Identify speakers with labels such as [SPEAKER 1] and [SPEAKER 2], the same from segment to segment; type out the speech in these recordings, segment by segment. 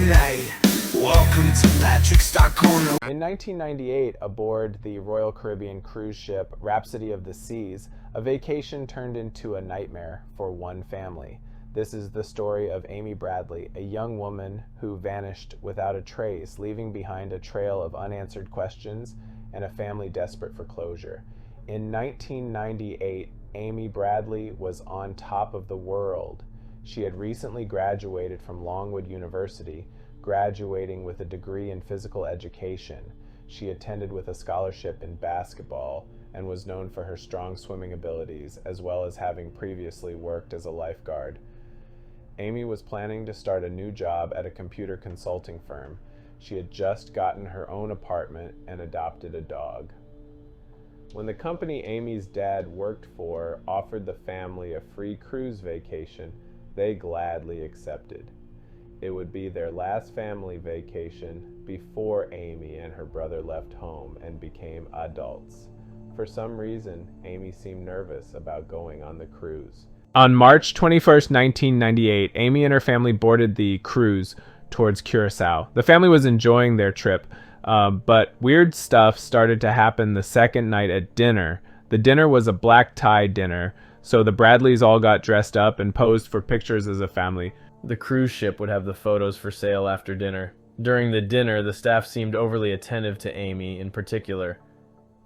[SPEAKER 1] night. Welcome to Patrick's Dark Corner.
[SPEAKER 2] In 1998, aboard the Royal Caribbean cruise ship Rhapsody of the Seas, a vacation turned into a nightmare for one family. This is the story of Amy Bradley, a young woman who vanished without a trace, leaving behind a trail of unanswered questions and a family desperate for closure. In 1998, Amy Bradley was on top of the world. She had recently graduated from Longwood University, graduating with a degree in physical education. She attended with a scholarship in basketball and was known for her strong swimming abilities, as well as having previously worked as a lifeguard. Amy was planning to start a new job at a computer consulting firm. She had just gotten her own apartment and adopted a dog. When the company Amy's dad worked for offered the family a free cruise vacation, they gladly accepted. It would be their last family vacation before Amy and her brother left home and became adults. For some reason, Amy seemed nervous about going on the cruise. On March 21st, 1998, Amy and her family boarded the cruise towards Curacao. The family was enjoying their trip, but weird stuff started to happen the second night at dinner. The dinner was a black tie dinner, so the Bradleys all got dressed up and posed for pictures as a family. The cruise ship would have the photos for sale after dinner. During the dinner, the staff seemed overly attentive to Amy in particular.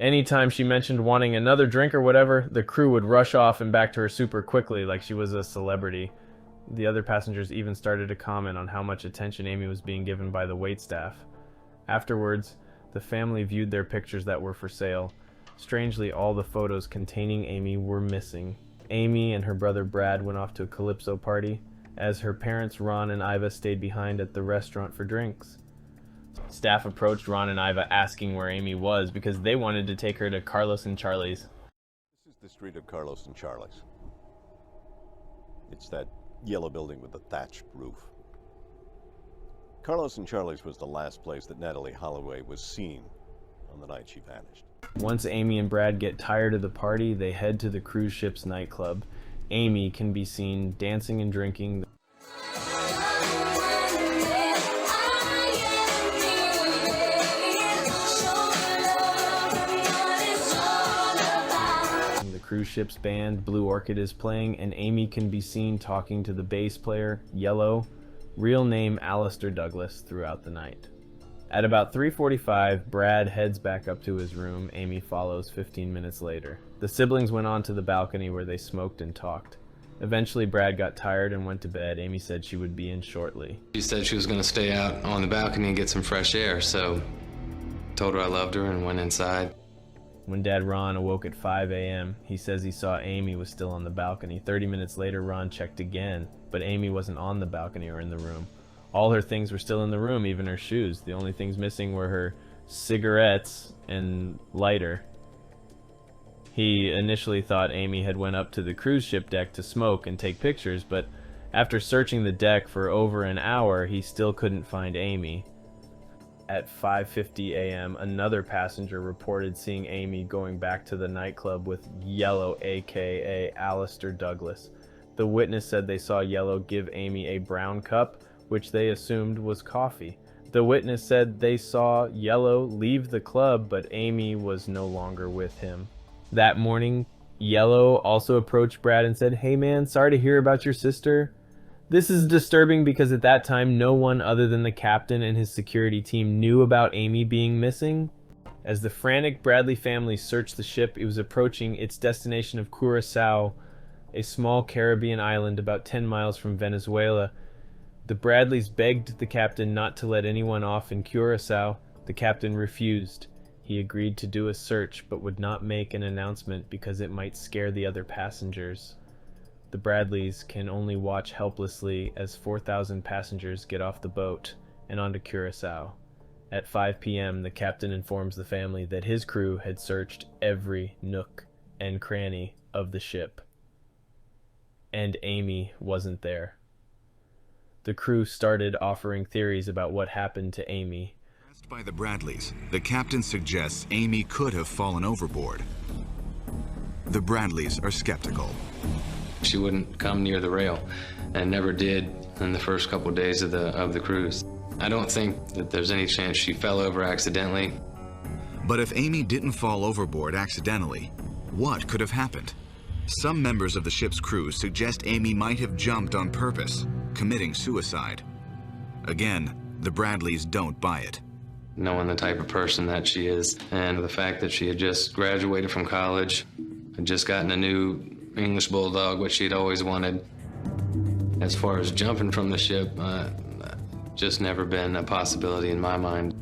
[SPEAKER 2] Anytime she mentioned wanting another drink or whatever, the crew would rush off and back to her super quickly like she was a celebrity. The other passengers even started to comment on how much attention Amy was being given by the waitstaff. Afterwards, the family viewed their pictures that were for sale. Strangely, all the photos containing Amy were missing. Amy and her brother Brad went off to a calypso party, as her parents Ron and Iva stayed behind at the restaurant for drinks. Staff approached Ron and Iva asking where Amy was because they wanted to take her to Carlos and Charlie's.
[SPEAKER 3] This is the street of Carlos and Charlie's. It's that yellow building with the thatched roof. Carlos and Charlie's was the last place that Natalie Holloway was seen on the night she vanished.
[SPEAKER 2] Once Amy and Brad get tired of the party, they head to the cruise ship's nightclub. Amy can be seen dancing and drinking. The cruise ship's band, Blue Orchid, is playing, and Amy can be seen talking to the bass player, Yellow, real name Alistair Douglas, throughout the night. At about 3:45, Brad heads back up to his room. Amy follows 15 minutes later. The siblings went on to the balcony where they smoked and talked. Eventually, Brad got tired and went to bed. Amy said she would be in shortly.
[SPEAKER 4] She said she was going to stay out on the balcony and get some fresh air, so told her I loved her and went inside.
[SPEAKER 2] When Dad Ron awoke at 5 a.m., he says he saw Amy was still on the balcony. 30 minutes later, Ron checked again, but Amy wasn't on the balcony or in the room. All her things were still in the room, even her shoes. The only things missing were her cigarettes and lighter. He initially thought Amy had went up to the cruise ship deck to smoke and take pictures, but after searching the deck for over an hour, he still couldn't find Amy. At 5:50 a.m., another passenger reported seeing Amy going back to the nightclub with Yellow, aka Alistair Douglas. The witness said they saw Yellow give Amy a brown cup, which they assumed was coffee. The witness said they saw Yellow leave the club, but Amy was no longer with him. That morning, Yellow also approached Brad and said, "Hey man, sorry to hear about your sister." This is disturbing because at that time, no one other than the captain and his security team knew about Amy being missing. As the frantic Bradley family searched the ship, it was approaching its destination of Curacao, a small Caribbean island about 10 miles from Venezuela. The Bradleys begged the captain not to let anyone off in Curacao. The captain refused. He agreed to do a search, but would not make an announcement because it might scare the other passengers. The Bradleys can only watch helplessly as 4,000 passengers get off the boat and onto Curacao. At 5 p.m., the captain informs the family that his crew had searched every nook and cranny of the ship, and Amy wasn't there. The crew started offering theories about what happened to Amy.
[SPEAKER 5] By the Bradleys, the captain suggests Amy could have fallen overboard. The Bradleys are skeptical.
[SPEAKER 4] She wouldn't come near the rail and never did in the first couple of days of the cruise. I don't think that there's any chance she fell over accidentally.
[SPEAKER 5] But if Amy didn't fall overboard accidentally, what could have happened? Some members of the ship's crew suggest Amy might have jumped on purpose, committing suicide. Again, the Bradleys don't buy it.
[SPEAKER 4] Knowing the type of person that she is, and the fact that she had just graduated from college, had just gotten a new English bulldog, which she'd always wanted. As far as jumping from the ship, just never been a possibility in my mind.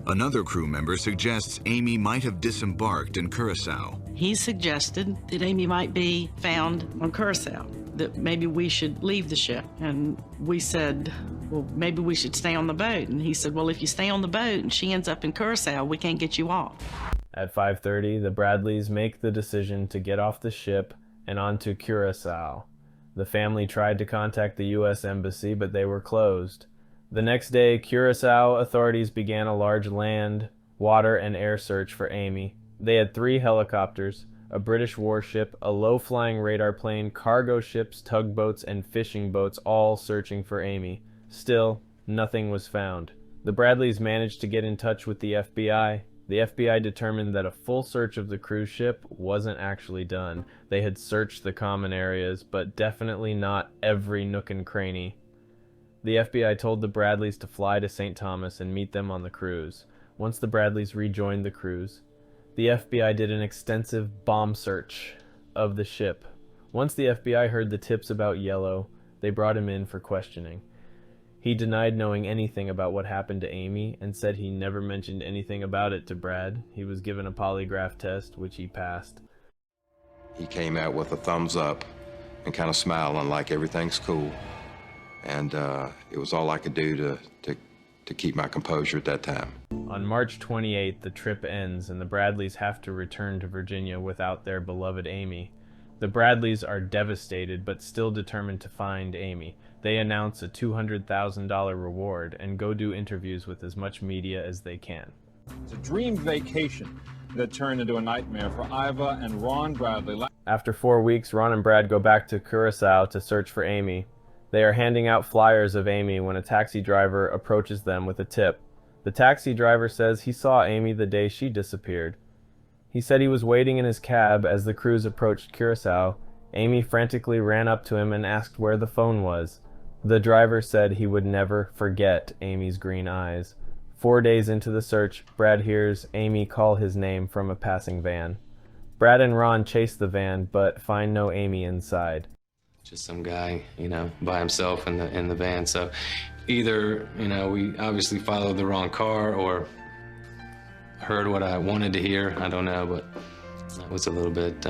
[SPEAKER 5] Another crew member suggests Amy might have disembarked in Curacao.
[SPEAKER 6] He suggested that Amy might be found on Curacao, that maybe we should leave the ship. And we said, well, maybe we should stay on the boat. And he said, well, if you stay on the boat and she ends up in Curacao, we can't get you off.
[SPEAKER 2] At 5:30, the Bradleys make the decision to get off the ship and onto Curacao. The family tried to contact the U.S. Embassy, but they were closed. The next day, Curacao authorities began a large land, water, and air search for Amy. They had 3 helicopters, a British warship, a low-flying radar plane, cargo ships, tugboats, and fishing boats, all searching for Amy. Still, nothing was found. The Bradleys managed to get in touch with the FBI. The FBI determined that a full search of the cruise ship wasn't actually done. They had searched the common areas, but definitely not every nook and cranny. The FBI told the Bradleys to fly to St. Thomas and meet them on the cruise. Once the Bradleys rejoined the cruise, the FBI did an extensive bomb search of the ship. Once the FBI heard the tips about Yellow, they brought him in for questioning. He denied knowing anything about what happened to Amy and said he never mentioned anything about it to Brad. He was given a polygraph test, which he passed.
[SPEAKER 7] He came out with a thumbs up and kind of smiling like everything's cool. And it was all I could do to keep my composure at that time.
[SPEAKER 2] On March 28th, the trip ends and the Bradleys have to return to Virginia without their beloved Amy. The Bradleys are devastated but still determined to find Amy. They announce a $200,000 reward and go do interviews with as much media as they can.
[SPEAKER 8] It's a dream vacation that turned into a nightmare for Iva and Ron Bradley.
[SPEAKER 2] After 4 weeks, Ron and Brad go back to Curacao to search for Amy. They are handing out flyers of Amy when a taxi driver approaches them with a tip. The taxi driver says he saw Amy the day she disappeared. He said he was waiting in his cab as the cruise approached Curacao. Amy frantically ran up to him and asked where the phone was. The driver said he would never forget Amy's green eyes. 4 days into the search, Brad hears Amy call his name from a passing van. Brad and Ron chase the van, but find no Amy inside.
[SPEAKER 4] Just some guy, by himself in the van. So either, we obviously followed the wrong car or heard what I wanted to hear. I don't know, but that was a little bit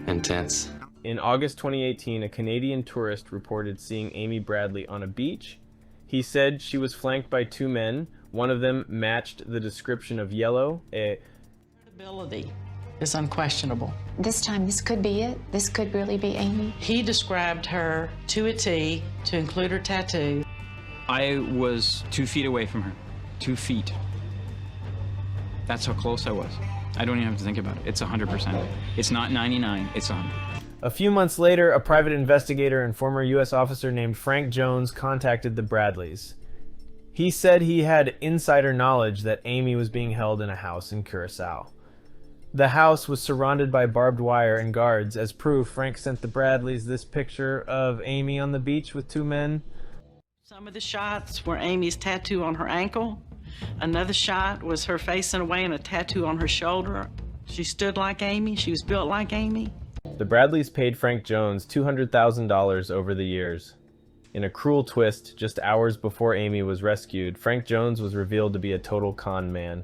[SPEAKER 4] intense.
[SPEAKER 2] In August 2018, a Canadian tourist reported seeing Amy Bradley on a beach. He said she was flanked by 2 men. One of them matched the description of Yellow.
[SPEAKER 6] Credibility is unquestionable.
[SPEAKER 9] This time, this could be it. This could really be Amy.
[SPEAKER 6] He described her to a T, to include her tattoo.
[SPEAKER 10] I was 2 feet away from her. 2 feet. That's how close I was. I don't even have to think about it. It's 100%. It's not 99, it's 100.
[SPEAKER 2] A few months later, a private investigator and former U.S. officer named Frank Jones contacted the Bradleys. He said he had insider knowledge that Amy was being held in a house in Curacao. The house was surrounded by barbed wire and guards. As proof, Frank sent the Bradleys this picture of Amy on the beach with 2 men.
[SPEAKER 6] Some of the shots were Amy's tattoo on her ankle. Another shot was her facing away and a tattoo on her shoulder. She stood like Amy. She was built like Amy.
[SPEAKER 2] The Bradleys paid Frank Jones $200,000 over the years. In a cruel twist, just hours before Amy was rescued, Frank Jones was revealed to be a total con man.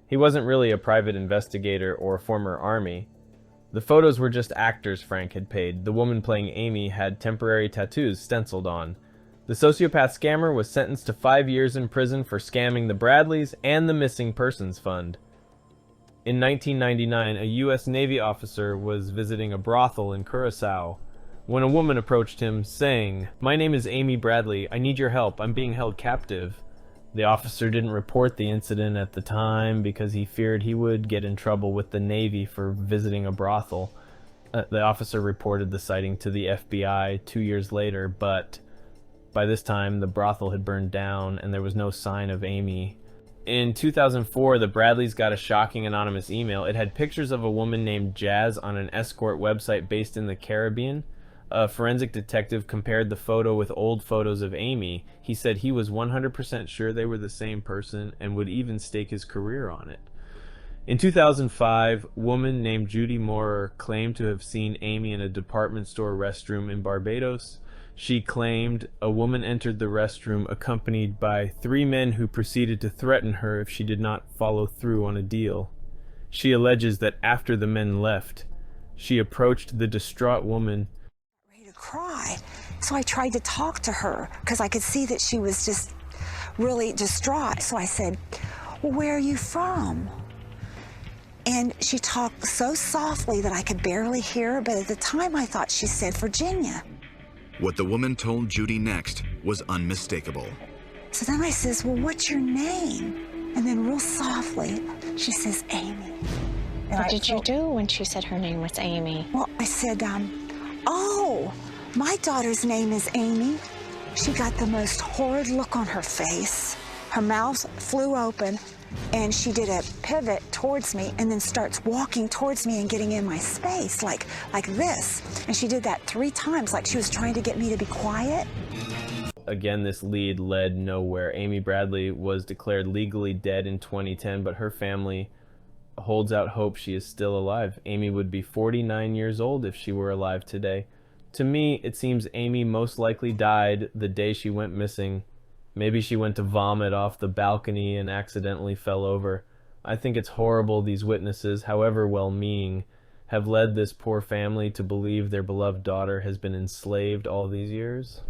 [SPEAKER 2] He wasn't really a private investigator or a former army. The photos were just actors Frank had paid. The woman playing Amy had temporary tattoos stenciled on. The sociopath scammer was sentenced to 5 years in prison for scamming the Bradleys and the Missing Persons Fund. In 1999, a U.S. Navy officer was visiting a brothel in Curacao when a woman approached him saying, "My name is Amy Bradley. I need your help. I'm being held captive." The officer didn't report the incident at the time because he feared he would get in trouble with the Navy for visiting a brothel. The officer reported the sighting to the FBI 2 years later, but By this time, the brothel had burned down and there was no sign of Amy. In 2004, the Bradleys got a shocking anonymous email. It had pictures of a woman named Jazz on an escort website based in the Caribbean. A forensic detective compared the photo with old photos of Amy. He said he was 100% sure they were the same person and would even stake his career on it. In 2005, a woman named Judy Moorer claimed to have seen Amy in a department store restroom in Barbados. She claimed a woman entered the restroom accompanied by 3 men who proceeded to threaten her if she did not follow through on a deal. She alleges that after the men left, she approached the distraught woman.
[SPEAKER 11] Ready to cry. So I tried to talk to her because I could see that she was just really distraught. So I said, "Well, where are you from?" And she talked so softly that I could barely hear her, but at the time I thought she said Virginia.
[SPEAKER 5] What the woman told Judy next was unmistakable.
[SPEAKER 11] So then I says, "Well, what's your name?" And then real softly, she says, "Amy." And
[SPEAKER 9] What did you do when she said her name was Amy?
[SPEAKER 11] Well, I said, "Oh, my daughter's name is Amy." She got the most horrid look on her face. Her mouth flew open, and she did a pivot towards me and then starts walking towards me and getting in my space like this. And she did that 3 times, like she was trying to get me to be quiet.
[SPEAKER 2] Again, this lead led nowhere. Amy Bradley was declared legally dead in 2010, but her family holds out hope she is still alive. Amy would be 49 years old if she were alive today. To me, it seems Amy most likely died the day she went missing. Maybe she went to vomit off the balcony and accidentally fell over. I think it's horrible these witnesses, however well-meaning, have led this poor family to believe their beloved daughter has been enslaved all these years.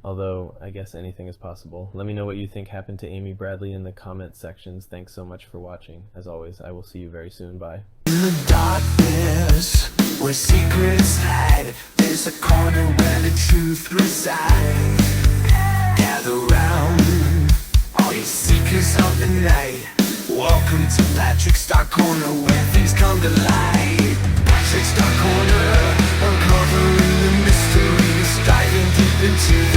[SPEAKER 2] Although, I guess anything is possible. Let me know what you think happened to Amy Bradley in the comment sections. Thanks so much for watching. As always, I will see you very soon. Bye.
[SPEAKER 1] In the darkness, where secrets hide, there's a corner where the truth resides. Gather round, all you seekers of the night. Welcome to Patrick's Dark Corner, where things come to light. Patrick's Dark Corner, uncovering the mysteries, diving deep into the